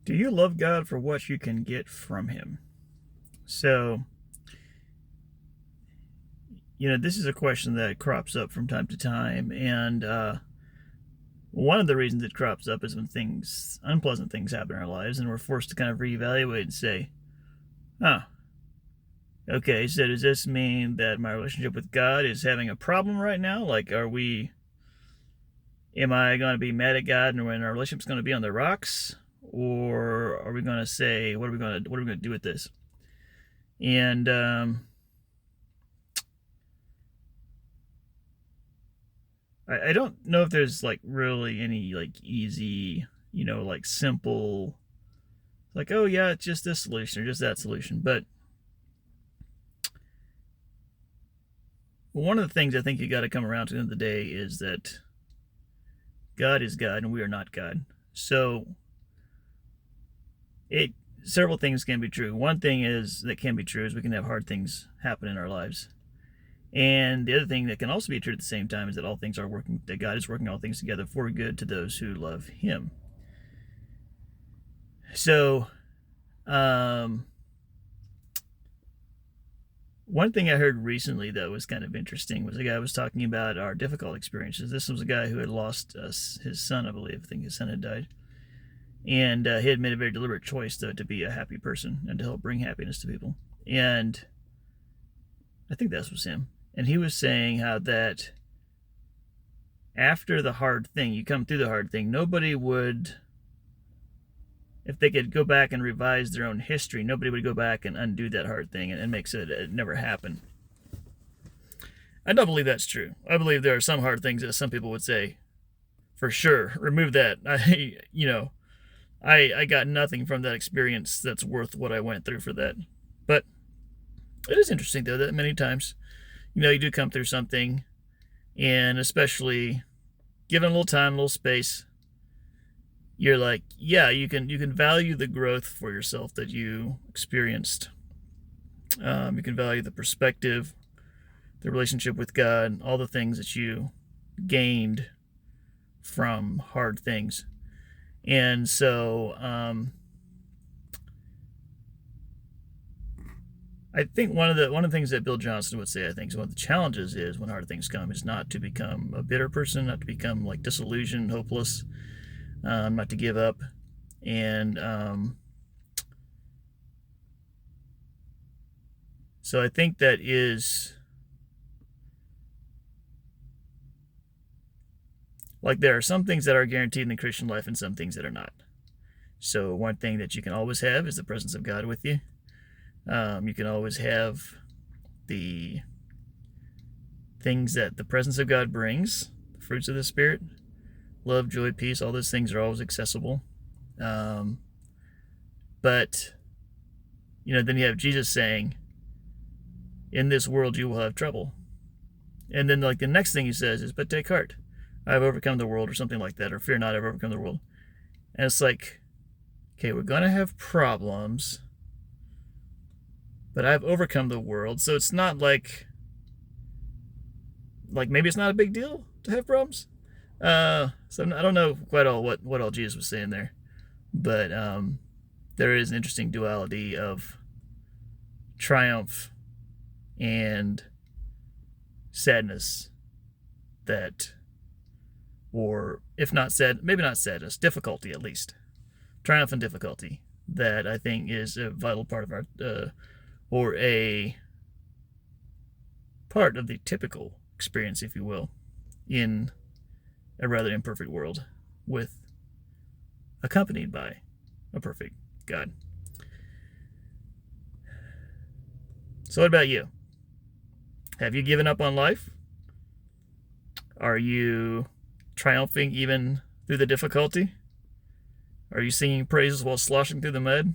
Do you love God for what you can get from Him? So, this is a question that crops up from time to time. And one of the reasons it crops up is when unpleasant things happen in our lives, and we're forced to kind of reevaluate and say, huh, okay, so does this mean that my relationship with God is having a problem right now? Like, am I going to be mad at God and when our relationship's going to be on the rocks? Or are we going to say, what are we going to do with this? And I don't know if there's like really any like easy, like simple, like, oh yeah, it's just this solution or just that solution. But one of the things I think you got to come around to the end of the day is that God is God and we are not God. So several things can be true. One thing that can be true is we can have hard things happen in our lives. And the other thing that can also be true at the same time is that God is working all things together for good to those who love Him. So, one thing I heard recently that was kind of interesting was a guy was talking about our difficult experiences. This was a guy who had lost his son, I believe. I think his son had died. And he had made a very deliberate choice, though, to be a happy person and to help bring happiness to people. And I think that was him. And he was saying how that after the hard thing, you come through the hard thing, nobody would, if they could go back and revise their own history, nobody would go back and undo that hard thing and make so that it never happened. I don't believe that's true. I believe there are some hard things that some people would say, for sure, remove that. I got nothing from that experience that's worth what I went through for that. But it is interesting, though, that many times, you do come through something, and especially given a little time, a little space, you're like, yeah, you can value the growth for yourself that you experienced. You can value the perspective, the relationship with God, all the things that you gained from hard things. And so I think one of the things that Bill Johnson would say, I think, is one of the challenges is when hard things come is not to become a bitter person, not to become like disillusioned, hopeless, not to give up. And so I think that is like there are some things that are guaranteed in the Christian life and some things that are not. So one thing that you can always have is the presence of God with you. You can always have the things that the presence of God brings, the fruits of the Spirit, love, joy, peace, all those things are always accessible. But, then you have Jesus saying, in this world you will have trouble. And then like the next thing he says is, but take heart, I have overcome the world, or something like that, or fear not, I've overcome the world. And it's like, okay, we're going to have problems, but I've overcome the world. So it's not like maybe it's not a big deal to have problems. So I don't know quite all what all Jesus was saying there, but there is an interesting duality of triumph and sadness or if not sad, maybe not sadness, difficulty at least, triumph and difficulty, that I think is a vital part of our or a part of the typical experience, if you will, in a rather imperfect world, accompanied by a perfect God. So what about you? Have you given up on life? Are you triumphing even through the difficulty? Are you singing praises while sloshing through the mud?